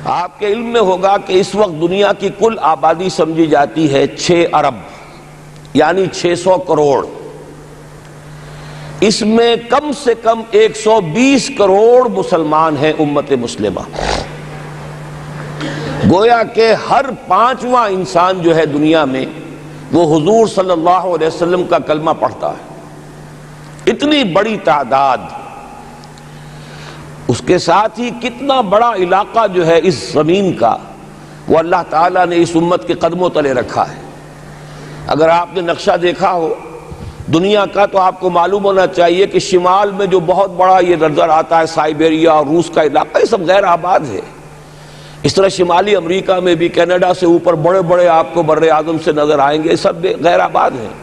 آپ کے علم میں ہوگا کہ اس وقت دنیا کی کل آبادی سمجھی جاتی ہے 6 ارب یعنی 600 کروڑ. اس میں کم سے کم 120 کروڑ مسلمان ہیں امت مسلمہ. گویا کہ ہر 5واں انسان جو ہے دنیا میں وہ حضور صلی اللہ علیہ وسلم کا کلمہ پڑھتا ہے. اتنی بڑی تعداد. اس کے ساتھ ہی کتنا بڑا علاقہ جو ہے اس زمین کا وہ اللہ تعالیٰ نے اس امت کے قدموں تلے رکھا ہے. اگر آپ نے نقشہ دیکھا ہو دنیا کا تو آپ کو معلوم ہونا چاہیے کہ شمال میں جو بہت بڑا یہ نظر آتا ہے سائبیریا اور روس کا علاقہ، یہ سب غیر آباد ہے. اس طرح شمالی امریکہ میں بھی کینیڈا سے اوپر بڑے بڑے آپ کو بر اعظم سے نظر آئیں گے، سب غیر آباد ہیں.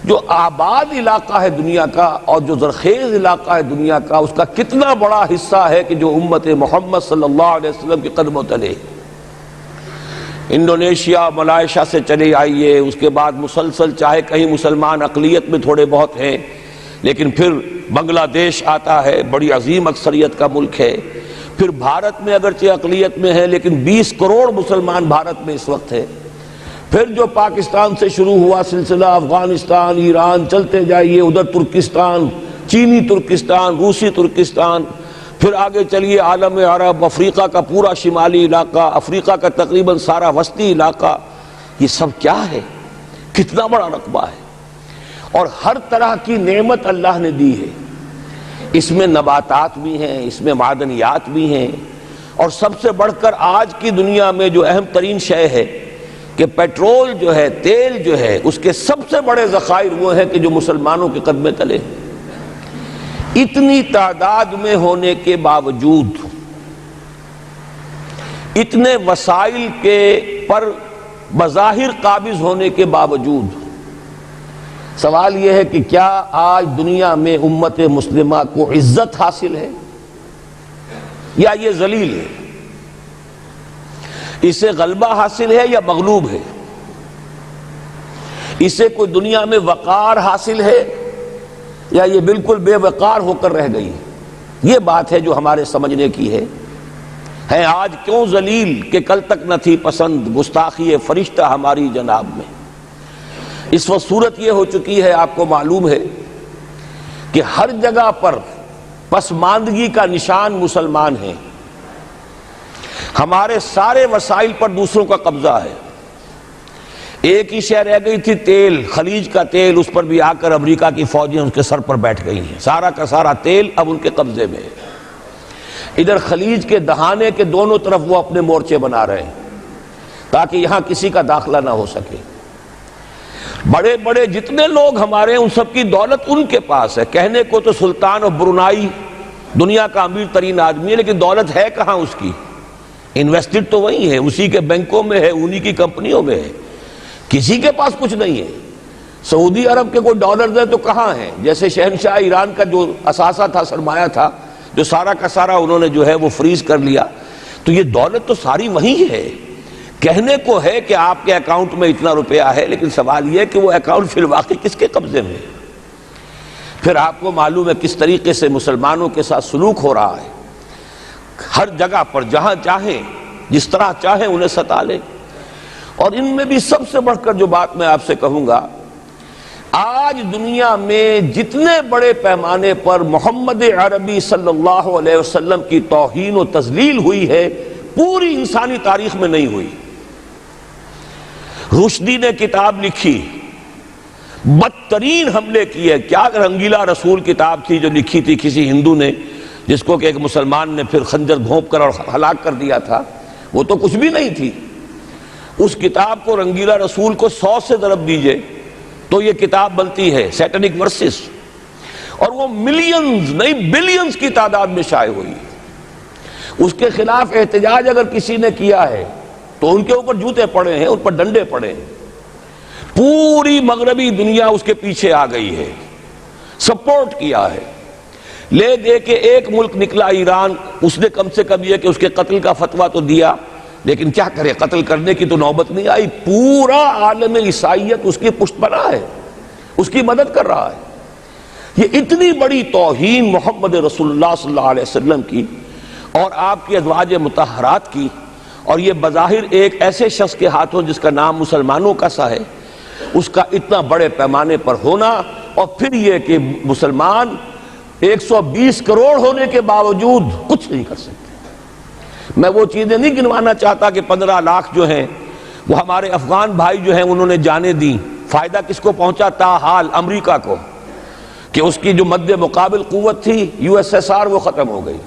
جو آباد علاقہ ہے دنیا کا اور جو زرخیز علاقہ ہے دنیا کا، اس کا کتنا بڑا حصہ ہے کہ جو امت محمد صلی اللہ علیہ وسلم کے قدموں تلے. انڈونیشیا ملائیشیا سے چلے آئیے، اس کے بعد مسلسل چاہے کہیں مسلمان اقلیت میں تھوڑے بہت ہیں، لیکن پھر بنگلہ دیش آتا ہے، بڑی عظیم اکثریت کا ملک ہے. پھر بھارت میں اگرچہ اقلیت میں ہے لیکن 20 کروڑ مسلمان بھارت میں اس وقت ہے. پھر جو پاکستان سے شروع ہوا سلسلہ، افغانستان، ایران، چلتے جائیے ادھر ترکستان، چینی ترکستان، روسی ترکستان، پھر آگے چلیے عالم عرب، افریقہ کا پورا شمالی علاقہ، افریقہ کا تقریباً سارا وسطی علاقہ. یہ سب کیا ہے؟ کتنا بڑا رقبہ ہے. اور ہر طرح کی نعمت اللہ نے دی ہے. اس میں نباتات بھی ہیں، اس میں معدنیات بھی ہیں، اور سب سے بڑھ کر آج کی دنیا میں جو اہم ترین شے ہے کہ پیٹرول جو ہے، تیل جو ہے، اس کے سب سے بڑے ذخائر وہ ہیں کہ جو مسلمانوں کے قدمے تلے. اتنی تعداد میں ہونے کے باوجود، اتنے وسائل کے پر بظاہر قابض ہونے کے باوجود، سوال یہ ہے کہ کیا آج دنیا میں امت مسلمہ کو عزت حاصل ہے یا یہ ذلیل ہے؟ اسے غلبہ حاصل ہے یا مغلوب ہے؟ اسے کوئی دنیا میں وقار حاصل ہے یا یہ بالکل بے وقار ہو کر رہ گئی؟ یہ بات ہے جو ہمارے سمجھنے کی ہے آج کیوں ذلیل کہ کل تک نہ تھی پسند گستاخی فرشتہ ہماری جناب میں. اس وقت صورت یہ ہو چکی ہے، آپ کو معلوم ہے کہ ہر جگہ پر پسماندگی کا نشان مسلمان ہیں. ہمارے سارے وسائل پر دوسروں کا قبضہ ہے. ایک ہی شے رہ گئی تھی تیل، خلیج کا تیل، اس پر بھی آ کر امریکہ کی فوجیں اس کے سر پر بیٹھ گئی ہیں. سارا کا سارا تیل اب ان کے قبضے میں ہے. ادھر خلیج کے دہانے کے دونوں طرف وہ اپنے مورچے بنا رہے ہیں تاکہ یہاں کسی کا داخلہ نہ ہو سکے. بڑے بڑے جتنے لوگ ہمارے ان سب کی دولت ان کے پاس ہے. کہنے کو تو سلطان آف برونائی دنیا کا امیر ترین آدمی ہے، لیکن دولت ہے کہاں اس کی؟ انویسٹڈ تو وہی ہے، اسی کے بینکوں میں ہے، انہی کی کمپنیوں میں ہے. کسی کے پاس کچھ نہیں ہے. سعودی عرب کے کوئی ڈالرز ہیں تو کہاں ہیں؟ جیسے شہنشاہ ایران کا جو اثاثہ تھا، سرمایہ تھا، جو سارا کا سارا انہوں نے جو ہے وہ فریز کر لیا. تو یہ دولت تو ساری وہی ہے. کہنے کو ہے کہ آپ کے اکاؤنٹ میں اتنا روپیہ ہے، لیکن سوال یہ ہے کہ وہ اکاؤنٹ فی الواقع کس کے قبضے میں ہے؟ پھر آپ کو معلوم ہے کس طریقے سے مسلمانوں کے ساتھ سلوک ہو رہا ہے. ہر جگہ پر جہاں چاہیں، جس طرح چاہیں انہیں ستا لیں. اور ان میں بھی سب سے بڑھ کر جو بات میں آپ سے کہوں گا، آج دنیا میں جتنے بڑے پیمانے پر محمد عربی صلی اللہ علیہ وسلم کی توہین و تذلیل ہوئی ہے، پوری انسانی تاریخ میں نہیں ہوئی. رشدی نے کتاب لکھی، بدترین حملے کیے. کیا رنگیلا رسول کتاب تھی جو لکھی تھی کسی ہندو نے، جس کو کہ ایک مسلمان نے پھر خنجر گھونپ کر اور ہلاک کر دیا تھا. وہ تو کچھ بھی نہیں تھی. اس کتاب کو رنگیلا رسول کو 100 سے ضرب دیجئے تو یہ کتاب بنتی ہے سیٹنک ورسز، اور وہ ملینز نہیں بلینز کی تعداد میں شائع ہوئی. اس کے خلاف احتجاج اگر کسی نے کیا ہے تو ان کے اوپر جوتے پڑے ہیں، ان پر ڈنڈے پڑے ہیں. پوری مغربی دنیا اس کے پیچھے آ گئی ہے، سپورٹ کیا ہے. لے دے کے ایک ملک نکلا ایران، اس نے کم سے کم یہ کہ اس کے قتل کا فتویٰ تو دیا، لیکن کیا کرے، قتل کرنے کی تو نوبت نہیں آئی. پورا عالم عیسائیت اس کی پشت بنا ہے، اس کی مدد کر رہا ہے. یہ اتنی بڑی توہین محمد رسول اللہ صلی اللہ علیہ وسلم کی اور آپ کی ازواج مطہرات کی اور یہ بظاہر ایک ایسے شخص کے ہاتھوں جس کا نام مسلمانوں کا سا ہے، اس کا اتنا بڑے پیمانے پر ہونا، اور پھر یہ کہ مسلمان 120 کروڑ ہونے کے باوجود کچھ نہیں کر سکتے۔ میں وہ چیزیں نہیں گنوانا چاہتا کہ 15 لاکھ جو ہیں وہ ہمارے افغان بھائی جو ہیں انہوں نے جانیں دی، فائدہ کس کو پہنچا؟ تاحال امریکہ کو، کہ اس کی جو مد مقابل قوت تھی USSR وہ ختم ہو گئی۔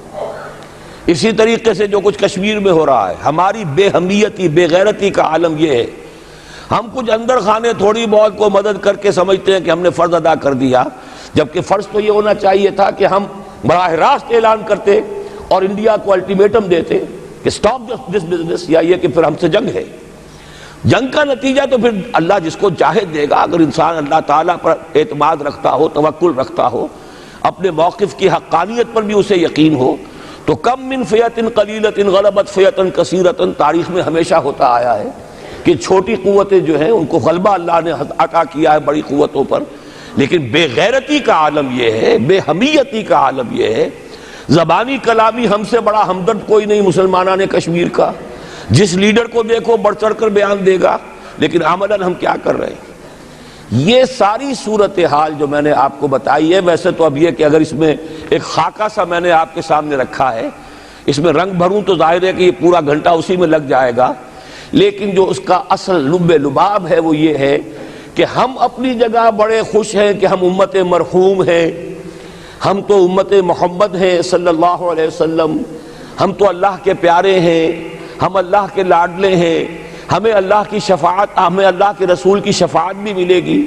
اسی طریقے سے جو کچھ کشمیر میں ہو رہا ہے، ہماری بے ہمیتی بے غیرتی کا عالم یہ ہے، ہم کچھ اندر خانے تھوڑی بہت کو مدد کر کے سمجھتے ہیں کہ ہم نے فرض ادا کر دیا، جبکہ فرض تو یہ ہونا چاہیے تھا کہ ہم براہ راست اعلان کرتے اور انڈیا کو الٹیمیٹم دیتے کہ سٹاپ دس بزنس، یا یہ کہ پھر ہم سے جنگ ہے۔ جنگ کا نتیجہ تو پھر اللہ جس کو چاہے دے گا، اگر انسان اللہ تعالیٰ پر اعتماد رکھتا ہو، توکل رکھتا ہو، اپنے موقف کی حقانیت پر بھی اسے یقین ہو، تو کم من فیۃ قلیلۃ غلبت فیۃ کثیرۃ تاریخ میں ہمیشہ ہوتا آیا ہے کہ چھوٹی قوتیں جو ہیں ان کو غلبہ اللہ نے عطا کیا ہے بڑی قوتوں پر، لیکن بے غیرتی کا عالم یہ ہے، بے حمیتی کا عالم یہ ہے۔ زبانی کلامی ہم سے بڑا ہمدرد کوئی نہیں مسلمانان کشمیر کا، جس لیڈر کو دیکھو بڑھ چڑھ کر بیان دے گا، لیکن عملاً ہم کیا کر رہے ہیں؟ یہ ساری صورتحال جو میں نے آپ کو بتائی ہے، ویسے تو اب یہ کہ اگر اس میں ایک خاکہ سا میں نے آپ کے سامنے رکھا ہے، اس میں رنگ بھروں تو ظاہر ہے کہ یہ پورا گھنٹہ اسی میں لگ جائے گا، لیکن جو اس کا اصل لب لباب ہے وہ یہ ہے کہ ہم اپنی جگہ بڑے خوش ہیں کہ ہم امت مرحوم ہیں، ہم تو امت محمد ہیں صلی اللہ علیہ وسلم، ہم تو اللہ کے پیارے ہیں، ہم اللہ کے لاڈلے ہیں، ہمیں اللہ کی شفاعت، ہمیں اللہ کے رسول کی شفاعت بھی ملے گی،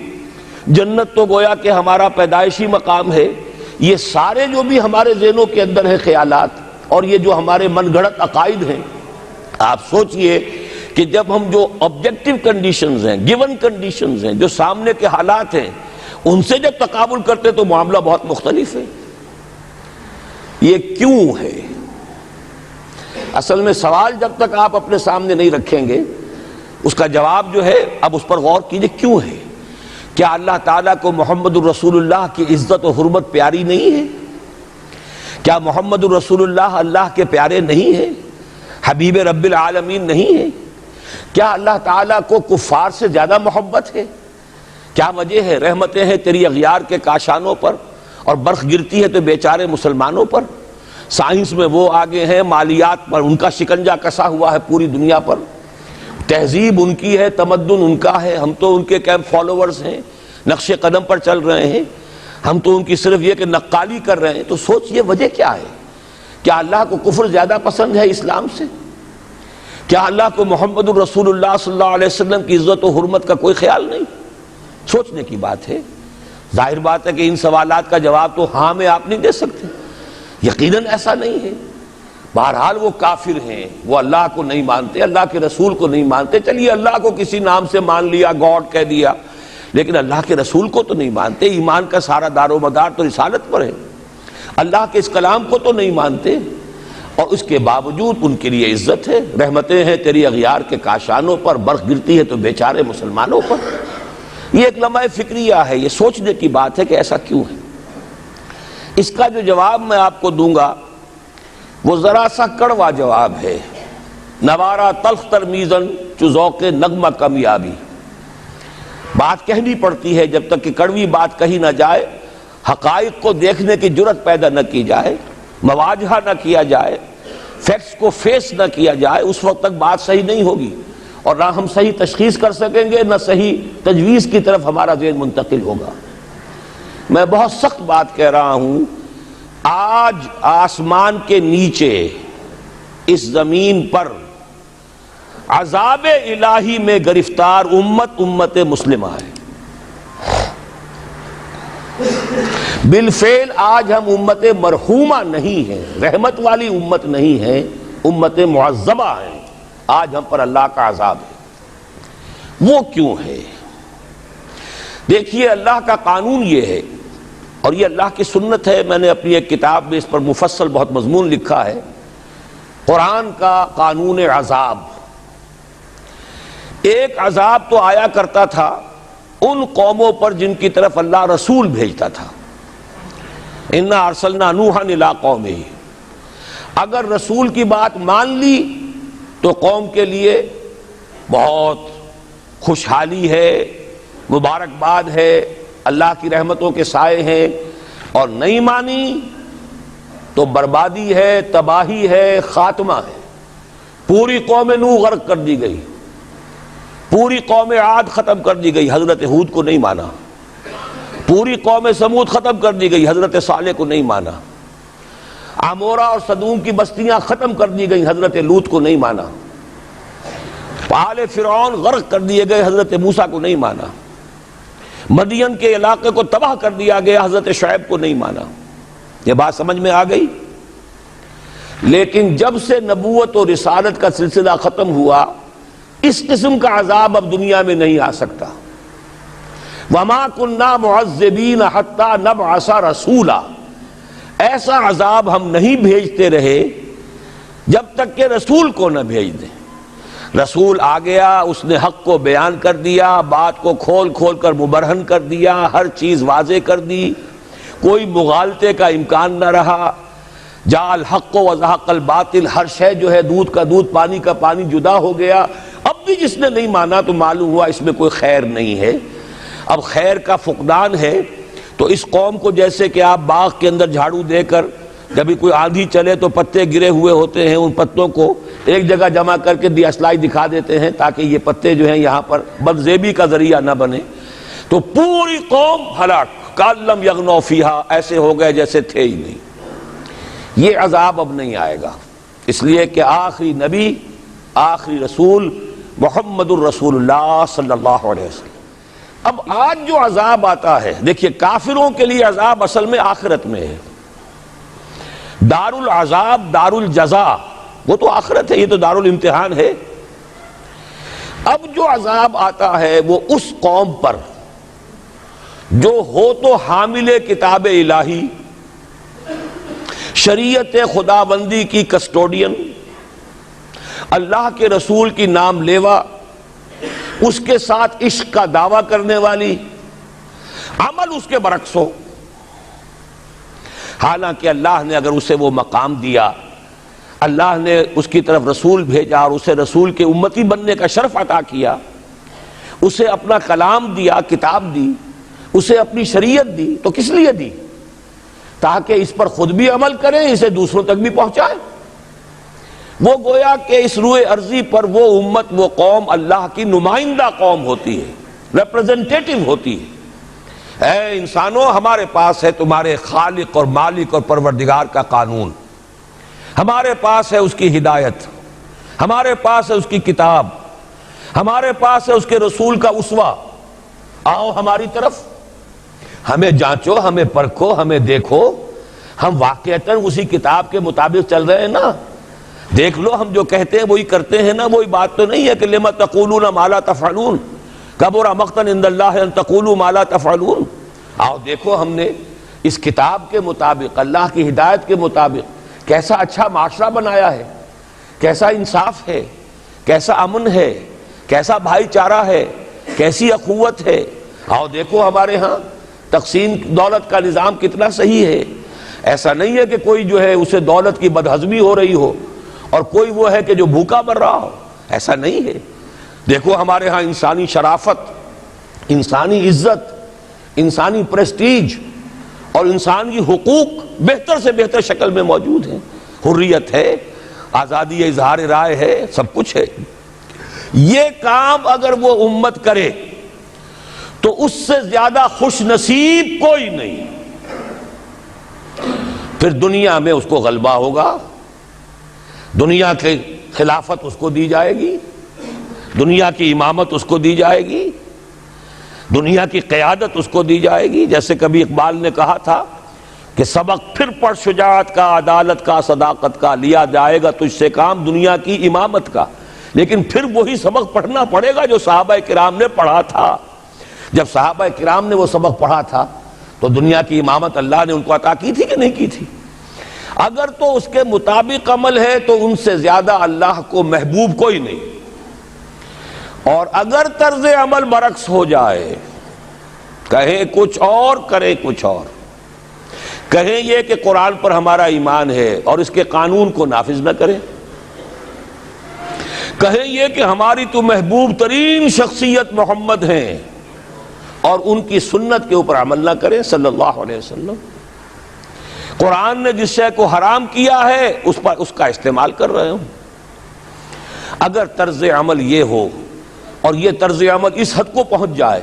جنت تو گویا کہ ہمارا پیدائشی مقام ہے۔ یہ سارے جو بھی ہمارے ذہنوں کے اندر ہیں خیالات، اور یہ جو ہمارے من گھڑت عقائد ہیں، آپ سوچئے کہ جب ہم جو آبجیکٹیو کنڈیشنز ہیں، گیون کنڈیشنز ہیں، جو سامنے کے حالات ہیں، ان سے جب تقابل کرتے تو معاملہ بہت مختلف ہے۔ یہ کیوں ہے؟ اصل میں سوال جب تک آپ اپنے سامنے نہیں رکھیں گے، اس کا جواب جو ہے اب اس پر غور کیجئے، کیوں ہے؟ کیا اللہ تعالیٰ کو محمد الرسول اللہ کی عزت و حرمت پیاری نہیں ہے؟ کیا محمد الرسول اللہ اللہ کے پیارے نہیں ہیں؟ حبیب رب العالمین نہیں ہے؟ کیا اللہ تعالیٰ کو کفار سے زیادہ محبت ہے؟ کیا وجہ ہے؟ رحمتیں ہیں تیری اغیار کے کاشانوں پر، اور برف گرتی ہے تو بیچارے مسلمانوں پر۔ سائنس میں وہ آگے ہیں، مالیات پر ان کا شکنجہ کسا ہوا ہے پوری دنیا پر، تہذیب ان کی ہے، تمدن ان کا ہے، ہم تو ان کے کیمپ فالوورز ہیں، نقش قدم پر چل رہے ہیں، ہم تو ان کی صرف یہ کہ نقالی کر رہے ہیں۔ تو سوچئے وجہ کیا ہے؟ کیا اللہ کو کفر زیادہ پسند ہے اسلام سے؟ کیا اللہ کو محمد الرسول اللہ صلی اللہ علیہ وسلم کی عزت و حرمت کا کوئی خیال نہیں؟ سوچنے کی بات ہے۔ ظاہر بات ہے کہ ان سوالات کا جواب تو ہاں میں آپ نہیں دے سکتے، یقیناً ایسا نہیں ہے۔ بہرحال وہ کافر ہیں، وہ اللہ کو نہیں مانتے، اللہ کے رسول کو نہیں مانتے، چلیے اللہ کو کسی نام سے مان لیا، گاڈ کہہ دیا، لیکن اللہ کے رسول کو تو نہیں مانتے۔ ایمان کا سارا دار و مدار تو رسالت پر ہے، اللہ کے اس کلام کو تو نہیں مانتے، اور اس کے باوجود ان کے لیے عزت ہے۔ رحمتیں ہیں تیری اغیار کے کاشانوں پر، برف گرتی ہے تو بیچارے مسلمانوں پر۔ یہ ایک لمحہ فکریہ ہے، یہ سوچنے کی بات ہے کہ ایسا کیوں ہے۔ اس کا جو جواب میں آپ کو دوں گا وہ ذرا سا کڑوا جواب ہے۔ نوارا تلخ ترمیزن چو ذوق نغمہ کمیابی، بات کہنی پڑتی ہے جب تک کہ کڑوی بات کہی نہ جائے، حقائق کو دیکھنے کی جرت پیدا نہ کی جائے، مواجہہ نہ کیا جائے، فیکٹس کو فیس نہ کیا جائے، اس وقت تک بات صحیح نہیں ہوگی، اور نہ ہم صحیح تشخیص کر سکیں گے، نہ صحیح تجویز کی طرف ہمارا ذہن منتقل ہوگا۔ میں بہت سخت بات کہہ رہا ہوں، آج آسمان کے نیچے اس زمین پر عذاب الہی میں گرفتار امت مسلمہ ہے۔ بالفعل آج ہم امت مرحومہ نہیں ہیں، رحمت والی امت نہیں ہے، امت معذبہ ہیں۔ آج ہم پر اللہ کا عذاب ہے۔ وہ کیوں ہے؟ دیکھیے اللہ کا قانون یہ ہے، اور یہ اللہ کی سنت ہے، میں نے اپنی ایک کتاب میں اس پر مفصل بہت مضمون لکھا ہے، قرآن کا قانون عذاب۔ ایک عذاب تو آیا کرتا تھا ان قوموں پر جن کی طرف اللہ رسول بھیجتا تھا، اِنَّا أَرْسَلْنَا نُوحًا إِلَىٰ قَوْمِهِ، اگر رسول کی بات مان لی تو قوم کے لیے بہت خوشحالی ہے، مبارکباد ہے، اللہ کی رحمتوں کے سائے ہیں، اور نہیں مانی تو بربادی ہے، تباہی ہے، خاتمہ ہے۔ پوری قوم نوح غرق کر دی گئی، پوری قوم عاد ختم کر دی گئی، حضرت ہود کو نہیں مانا۔ پوری قوم سمود ختم کر دی گئی، حضرت صالح کو نہیں مانا۔ عمورہ اور صدوم کی بستیاں ختم کر دی گئی، حضرت لوط کو نہیں مانا۔ آل فرعون غرق کر دیے گئے، حضرت موسیٰ کو نہیں مانا۔ مدین کے علاقے کو تباہ کر دیا گیا، حضرت شعیب کو نہیں مانا۔ یہ بات سمجھ میں آ گئی؟ لیکن جب سے نبوت اور رسالت کا سلسلہ ختم ہوا، اس قسم کا عذاب اب دنیا میں نہیں آ سکتا۔ وَمَا كُنَّا مُعَذِّبِينَ حَتَّى نَبْعَثَ رَسُولًا، ایسا عذاب ہم نہیں بھیجتے رہے جب تک کہ رسول کو نہ بھیج دیں۔ رسول آ گیا، اس نے حق کو بیان کر دیا، بات کو کھول کھول کر مبرہن کر دیا، ہر چیز واضح کر دی، کوئی مغالطے کا امکان نہ رہا۔ جاء الحق وزهق الباطل، ہر شے جو ہے دودھ کا دودھ، پانی کا پانی جدا ہو گیا۔ اب بھی جس نے نہیں مانا تو معلوم ہوا اس میں کوئی خیر نہیں ہے، اب خیر کا فقدان ہے۔ تو اس قوم کو جیسے کہ آپ باغ کے اندر جھاڑو دے کر جب بھی کوئی آندھی چلے تو پتے گرے ہوئے ہوتے ہیں، ان پتوں کو ایک جگہ جمع کر کے اصلائی دکھا دیتے ہیں تاکہ یہ پتے جو ہیں یہاں پر بدزیبی کا ذریعہ نہ بنے۔ تو پوری قوم ہلاک، کالم یغنوا فیہا، ایسے ہو گئے جیسے تھے ہی نہیں۔ یہ عذاب اب نہیں آئے گا، اس لیے کہ آخری نبی، آخری رسول محمد الرسول اللہ صلی اللہ علیہ وسلم۔ اب آج جو عذاب آتا ہے، دیکھیے کافروں کے لیے عذاب اصل میں آخرت میں ہے۔ دار العذاب، دار الجزا، وہ تو آخرت ہے، یہ تو دار الامتحان ہے۔ اب جو عذاب آتا ہے وہ اس قوم پر جو ہو تو حامل کتاب الہی، شریعت خداوندی کی کسٹوڈین، اللہ کے رسول کی نام لیوا، اس کے ساتھ عشق کا دعویٰ کرنے والی، عمل اس کے برعکس ہو۔ حالانکہ اللہ نے اگر اسے وہ مقام دیا، اللہ نے اس کی طرف رسول بھیجا اور اسے رسول کے امتی بننے کا شرف عطا کیا، اسے اپنا کلام دیا، کتاب دی، اسے اپنی شریعت دی، تو کس لیے دی؟ تاکہ اس پر خود بھی عمل کریں، اسے دوسروں تک بھی پہنچائیں۔ وہ گویا کہ اس روئے ارضی پر وہ امت، وہ قوم اللہ کی نمائندہ قوم ہوتی ہے، ریپرزنٹیٹو ہوتی ہے۔ اے انسانوں، ہمارے پاس ہے تمہارے خالق اور مالک اور پروردگار کا قانون، ہمارے پاس ہے اس کی ہدایت، ہمارے پاس ہے اس کی کتاب، ہمارے پاس ہے اس کے رسول کا اسوہ۔ آؤ ہماری طرف، ہمیں جانچو، ہمیں پرکھو، ہمیں دیکھو، ہم واقعتاً اسی کتاب کے مطابق چل رہے ہیں نا؟ دیکھ لو، ہم جو کہتے ہیں وہی کرتے ہیں نا؟ وہی بات تو نہیں ہے کہ لما تقولون ما لا تفعلون، کبر مقتا عند اللہ ان تقولوا ما لا تفعلون۔ آؤ دیکھو، ہم نے اس کتاب کے مطابق، اللہ کی ہدایت کے مطابق کیسا اچھا معاشرہ بنایا ہے، کیسا انصاف ہے، کیسا امن ہے، کیسا بھائی چارہ ہے، کیسی اخوت ہے۔ آؤ دیکھو ہمارے ہاں تقسیم دولت کا نظام کتنا صحیح ہے۔ ایسا نہیں ہے کہ کوئی جو ہے اسے دولت کی بدہضمی ہو رہی ہو اور کوئی وہ ہے کہ جو بھوکا مر رہا ہو، ایسا نہیں ہے۔ دیکھو ہمارے ہاں انسانی شرافت، انسانی عزت، انسانی پریسٹیج اور انسانی حقوق بہتر سے بہتر شکل میں موجود ہیں، حریت ہے، آزادی اظہار رائے ہے، سب کچھ ہے۔ یہ کام اگر وہ امت کرے تو اس سے زیادہ خوش نصیب کوئی نہیں۔ پھر دنیا میں اس کو غلبہ ہوگا، دنیا کی خلافت اس کو دی جائے گی، دنیا کی امامت اس کو دی جائے گی، دنیا کی قیادت اس کو دی جائے گی۔ جیسے کبھی اقبال نے کہا تھا کہ سبق پھر پڑھ شجاعت کا، عدالت کا، صداقت کا، لیا جائے گا تجھ سے کام دنیا کی امامت کا۔ لیکن پھر وہی سبق پڑھنا پڑے گا جو صحابہ کرام نے پڑھا تھا۔ جب صحابہ کرام نے وہ سبق پڑھا تھا تو دنیا کی امامت اللہ نے ان کو عطا کی تھی کہ نہیں کی تھی؟ اگر تو اس کے مطابق عمل ہے تو ان سے زیادہ اللہ کو محبوب کوئی نہیں، اور اگر طرز عمل برعکس ہو جائے، کہیں کچھ اور کرے کچھ اور، کہیں یہ کہ قرآن پر ہمارا ایمان ہے اور اس کے قانون کو نافذ نہ کریں، کہیں یہ کہ ہماری تو محبوب ترین شخصیت محمد ہیں اور ان کی سنت کے اوپر عمل نہ کریں صلی اللہ علیہ وسلم. قرآن نے جس شے کو حرام کیا ہے اس کا استعمال کر رہے ہوں. اگر طرز عمل یہ ہو اور یہ طرز عمل اس حد کو پہنچ جائے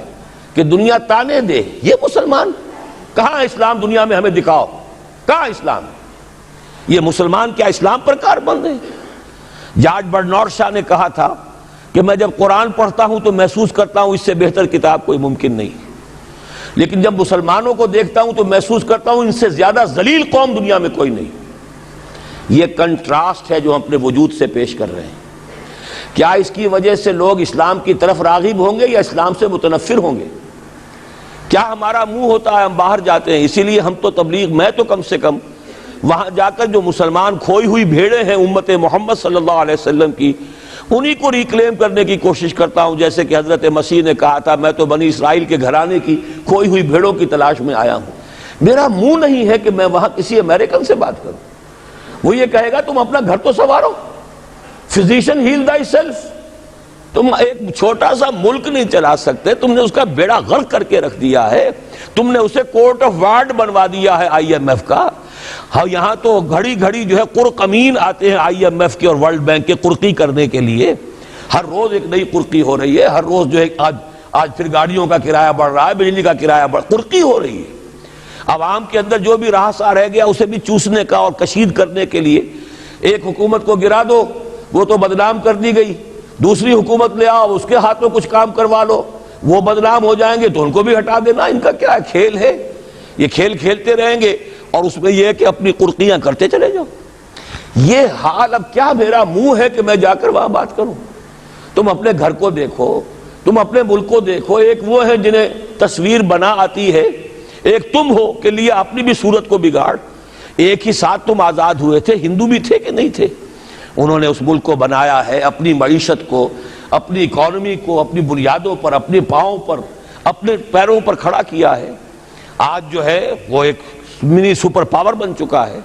کہ دنیا تانے دے یہ مسلمان کہاں اسلام دنیا میں ہمیں دکھاؤ, کہاں اسلام؟ یہ مسلمان کیا اسلام پر کاربند ہیں؟ جارج برنارڈ شاہ نے کہا تھا کہ میں جب قرآن پڑھتا ہوں تو محسوس کرتا ہوں اس سے بہتر کتاب کوئی ممکن نہیں, لیکن جب مسلمانوں کو دیکھتا ہوں تو محسوس کرتا ہوں ان سے زیادہ ذلیل قوم دنیا میں کوئی نہیں. یہ کنٹراسٹ ہے جو ہم اپنے وجود سے پیش کر رہے ہیں. کیا اس کی وجہ سے لوگ اسلام کی طرف راغب ہوں گے یا اسلام سے متنفر ہوں گے؟ کیا ہمارا منہ ہوتا ہے ہم باہر جاتے ہیں؟ اسی لیے ہم تو تبلیغ, میں تو کم سے کم وہاں جا کر جو مسلمان کھوئی ہوئی بھیڑیں ہیں امت محمد صلی اللہ علیہ وسلم کی, انہی کو ریکلیم کرنے کی کوشش کرتا ہوں. جیسے کہ حضرت مسیح نے کہا تھا میں تو بنی اسرائیل کے گھرانے کی کھوئی ہوئی بھیڑوں کی تلاش میں آیا ہوں. میرا منہ نہیں ہے کہ میں وہاں کسی امریکن سے بات کروں. وہ یہ کہے گا تم اپنا گھر تو سنوارو, فزیشن ہیل تھائی سیلف. تم ایک چھوٹا سا ملک نہیں چلا سکتے, تم نے اس کا بیڑا غرق کر کے رکھ دیا ہے. تم نے اسے کورٹ آف وارڈ بنوا دیا ہے IMF کا. ہاں یہاں تو گھڑی گھڑی جو ہے قرقمین آتے ہیں IMF کے اور ورلڈ بینک کے قرقی کرنے کے لیے. ہر روز ایک نئی قرقی ہو رہی ہے, ہر روز جو ہے آج پھر گاڑیوں کا کرایہ بڑھ رہا ہے, بجلی کا کرایہ قرقی ہو رہی ہے. عوام کے اندر جو بھی راہسا رہ گیا اسے بھی چوسنے کا اور کشید کرنے کے لیے. ایک حکومت کو گرا دو وہ تو بدنام کر دی گئی, دوسری حکومت لے آؤ اس کے ہاتھوں کچھ کام کروا لو, وہ بدنام ہو جائیں گے تو ان کو بھی ہٹا دینا. ان کا کیا کھیل ہے؟ یہ کھیل کھیلتے رہیں گے اور اس میں یہ ہے کہ اپنی قرقیاں کرتے چلے جاؤ. یہ حال اب کیا میرا منہ ہے کہ میں جا کر وہاں بات کروں؟ تم اپنے گھر کو دیکھو, تم اپنے ملک کو دیکھو. ایک وہ ہے جنہیں تصویر بنا آتی ہے, ایک تم ہو کہ لیا اپنی بھی صورت کو بگاڑ. ایک ہی ساتھ تم آزاد ہوئے تھے, ہندو بھی تھے کہ نہیں تھے. انہوں نے اس ملک کو بنایا ہے, اپنی معیشت کو, اپنی اکانومی کو اپنی بنیادوں پر, اپنے پاؤں پر, اپنے پیروں پر کھڑا کیا ہے. آج جو ہے وہ ایک منی سپر پاور بن چکا ہے.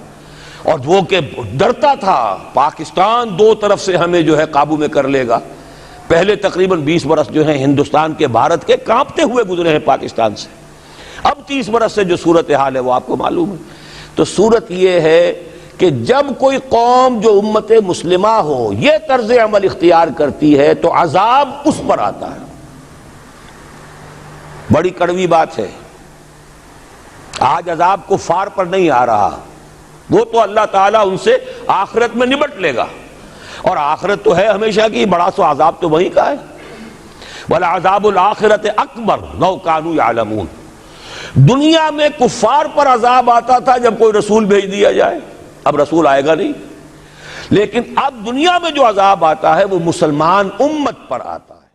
اور وہ کہ ڈرتا تھا پاکستان دو طرف سے ہمیں جو ہے قابو میں کر لے گا. پہلے تقریباً 20 برس جو ہیں ہندوستان کے, بھارت کے کانپتے ہوئے گزرے ہیں پاکستان سے. اب 30 برس سے جو صورتحال ہے وہ آپ کو معلوم ہے. تو صورت یہ ہے کہ جب کوئی قوم جو امت مسلمہ ہو یہ طرز عمل اختیار کرتی ہے تو عذاب اس پر آتا ہے. بڑی کڑوی بات ہے. آج عذاب کفار پر نہیں آ رہا, وہ تو اللہ تعالیٰ ان سے آخرت میں نبٹ لے گا, اور آخرت تو ہے ہمیشہ کی, بڑا سو عذاب تو وہی کا ہے. وَلَعَذَابُ الْآخِرَةِ أَكْبَرُ لَوْ كَانُوا يَعْلَمُونَ. دنیا میں کفار پر عذاب آتا تھا جب کوئی رسول بھیج دیا جائے, اب رسول آئے گا نہیں. لیکن اب دنیا میں جو عذاب آتا ہے وہ مسلمان امت پر آتا ہے.